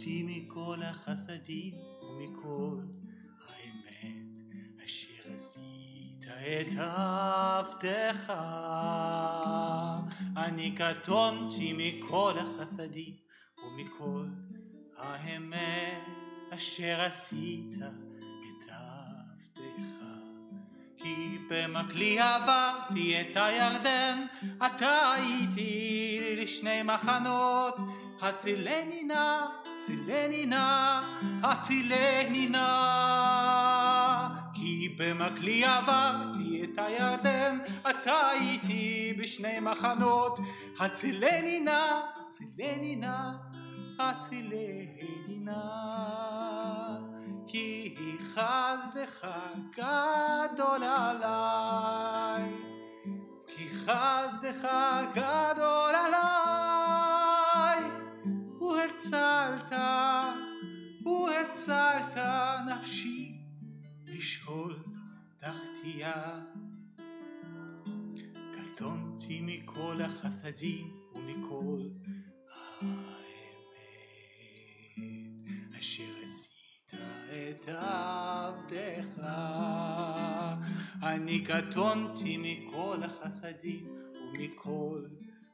קטונתי מכל החסדים ומכל האמת אשר עשית את עבדך. אני קטונתי מכל החסדים ומכל האמת אשר עשית את עבדך. כי במקלי עברתי את הירדן, אתה הייתי לשני מחנות. הצילני נא, צילני נא, הצילני נא. כי במקלי עברתי את הירדן, אתה הייתי בשני מחנות. הצילני נא, צילני נא, הצילני נא. כי חסדך גדול עליי, כי חסדך גדול עליי. והצלת נפשי משאול תחתיה. קטונתי מכל החסדים ומכל האמת אשר עשית את עבדך. אני קטונתי מכל החסדים ומכל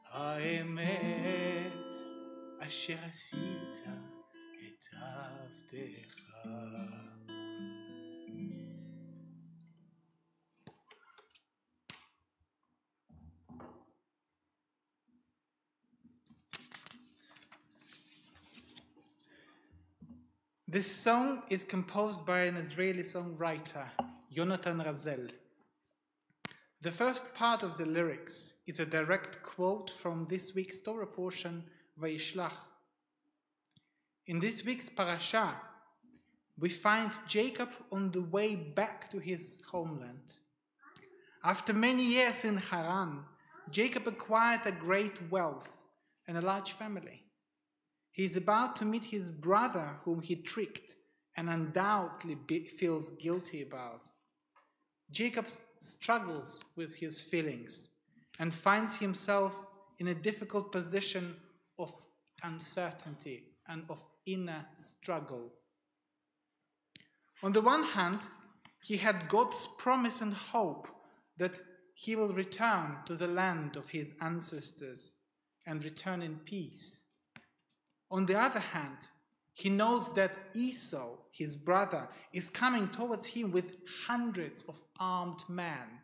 האמת אשר עשית את עבדך. This song is composed by an Israeli songwriter, Yonatan Razel. The first part of the lyrics is a direct quote from this week's Torah portion, Vayishlach. In this week's parasha, we find Jacob on the way back to his homeland. After many years in Haran, Jacob acquired a great wealth and a large family. He is about to meet his brother whom he tricked and undoubtedly feels guilty about. Jacob struggles with his feelings and finds himself in a difficult position of uncertainty and of inner struggle. On the one hand, he had God's promise and hope that he will return to the land of his ancestors and return in peace. On the other hand, he knows that Esau, his brother, is coming towards him with hundreds of armed men.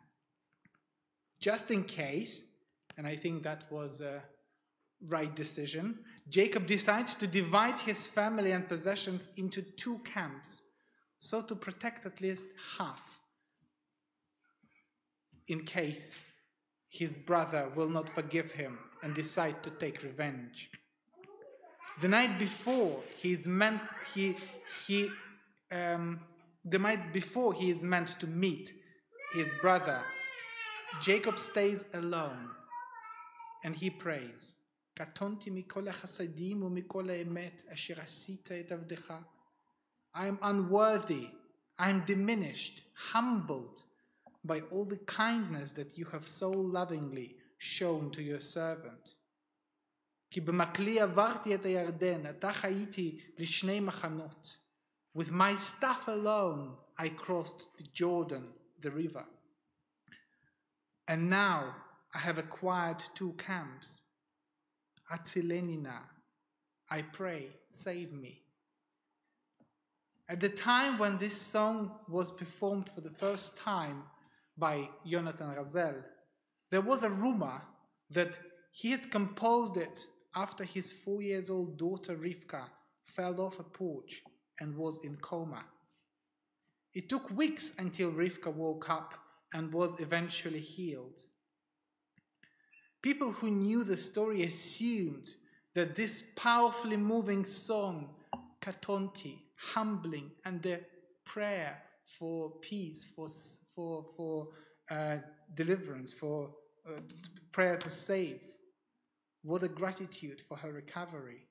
Just in case, and I think that was a right decision, Jacob decides to divide his family and possessions into two camps, so to protect at least half, in case his brother will not forgive him and decide to take revenge. The night before he is meant to meet his brother, Jacob stays alone and he prays, "Katonti mikol hasadim umikol emet asher asita et avdecha." I am unworthy, I am diminished, humbled by all the kindness that you have so lovingly shown to your servant. כי במקלי עברתי את הירדן, עתה חייתי לשני מחנות. With my staff alone, I crossed the Jordan, the river. And now I have acquired two camps. Atzileni na, I pray, save me. At the time when this song was performed for the first time by Yonatan Razel, there was a rumor that he had composed it after his 4-year-old daughter Rivka fell off a porch and was in coma. It took weeks until Rivka woke up and was eventually healed. People who knew the story assumed that this powerfully moving song, Katonti, humbling, and the prayer for peace, for deliverance, for prayer to save, was a gratitude for her recovery.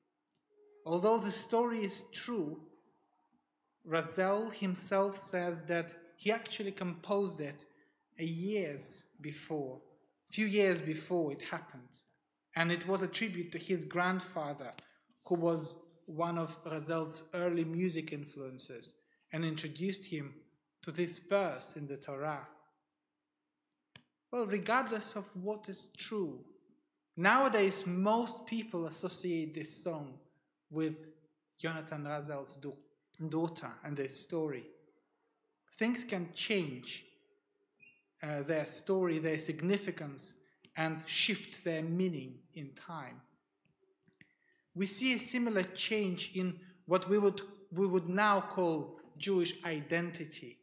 Although the story is true, Razel himself says that he actually composed it few years before it happened. And it was a tribute to his grandfather, who was one of Razel's early music influences and introduced him to this verse in the Torah. Well, regardless of what is true, nowadays most people associate this song with Jonathan Razel's daughter and their story. Things can change their story, their significance, and shift their meaning in time. We see a similar change in what we would now call Jewish identity.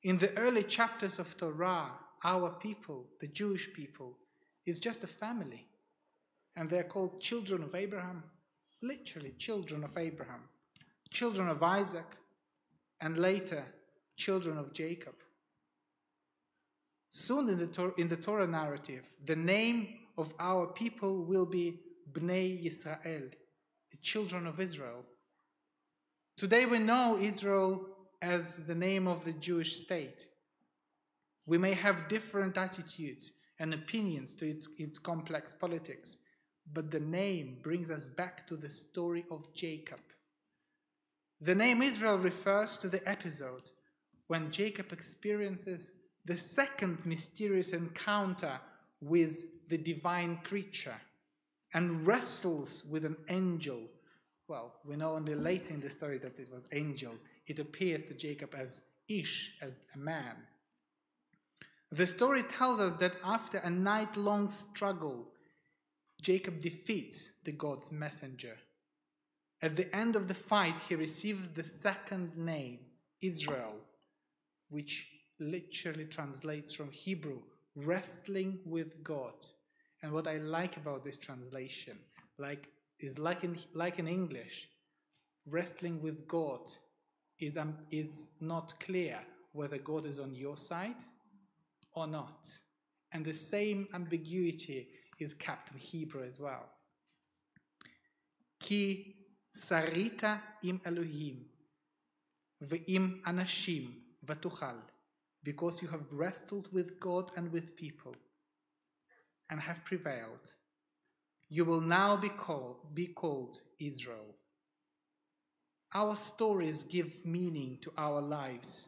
In the early chapters of Torah, our people, the Jewish people, is just a family. And they're called children of Abraham, literally children of Abraham, children of Isaac, and later children of Jacob. Soon in the Torah narrative, the name of our people will be Bnei Yisrael, the children of Israel. Today we know Israel as the name of the Jewish state. We may have different attitudes and opinions to its complex politics, but the name brings us back to the story of Jacob. The name Israel refers to the episode when Jacob experiences the second mysterious encounter with the divine creature and wrestles with an angel. Well, we know only later in the story that it was angel. It appears to Jacob as Ish, as a man. The story tells us that after a night-long struggle, Jacob defeats the God's messenger. At the end of the fight, he receives the second name, Israel, which literally translates from Hebrew, wrestling with God. And what I like about this translation, like in English, wrestling with God is not clear whether God is on your side or not. And the same ambiguity is kept in Hebrew as well. Ki sarita im Elohim ve'im anashim v'tuchal, because you have wrestled with God and with people and have prevailed, you will now be called Israel. Our stories give meaning to our lives.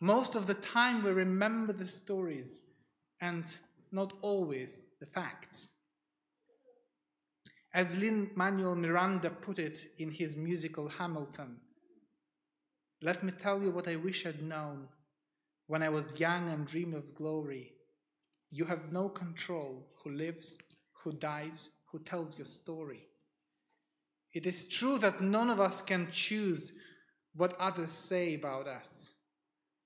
Most of the time we remember the stories and not always the facts. As Lin-Manuel Miranda put it in his musical Hamilton, "Let me tell you what I wish I'd known when I was young and dreamed of glory. You have no control who lives, who dies, who tells your story." It is true that none of us can choose what others say about us,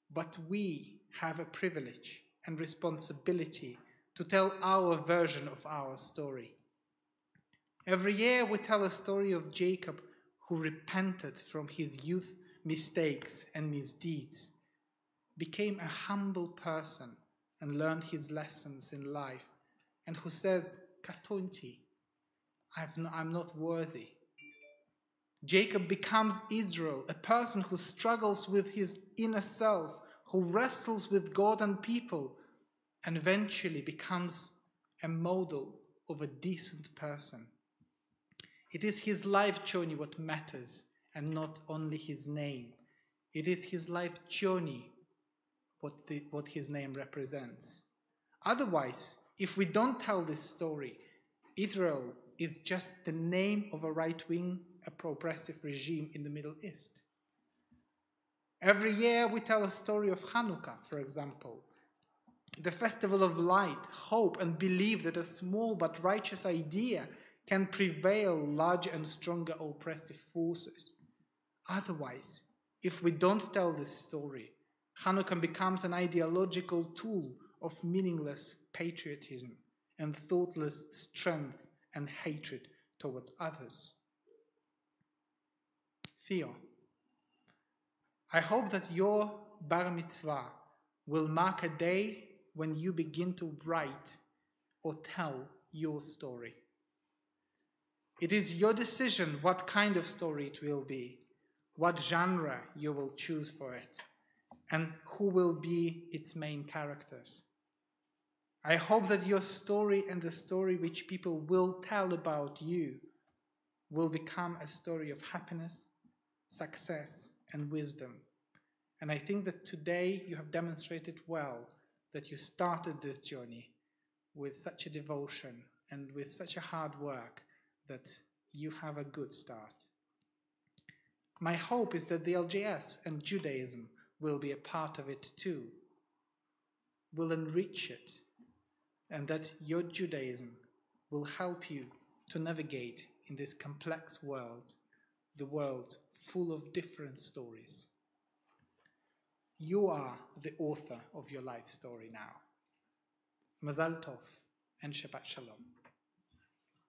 but we have a privilege and responsibility to tell our version of our story. Every year we tell a story of Jacob who repented from his youth mistakes and misdeeds, became a humble person and learned his lessons in life, and who says, "Katonti, I'm not worthy." Jacob becomes Israel, a person who struggles with his inner self, who wrestles with God and people, and eventually becomes a model of a decent person. It is his life journey what matters, and not only his name. It is his life journey what his name represents. Otherwise, if we don't tell this story, Israel is just the name of a right-wing, a progressive regime in the Middle East. Every year we tell a story of Hanukkah, for example, the festival of light, hope, and belief that a small but righteous idea can prevail larger and stronger oppressive forces. Otherwise, if we don't tell this story, Hanukkah becomes an ideological tool of meaningless patriotism and thoughtless strength and hatred towards others. Theo, I hope that your bar mitzvah will mark a day when you begin to write or tell your story. It is your decision what kind of story it will be, what genre you will choose for it, and who will be its main characters. I hope that your story and the story which people will tell about you will become a story of happiness, success, and wisdom. And I think that today you have demonstrated well that you started this journey with such a devotion and with such a hard work that you have a good start. My hope is that the LJS and Judaism will be a part of it too, will enrich it, and that your Judaism will help you to navigate in this complex world, the world full of different stories. You are the author of your life story now. Mazal Tov and Shabbat Shalom.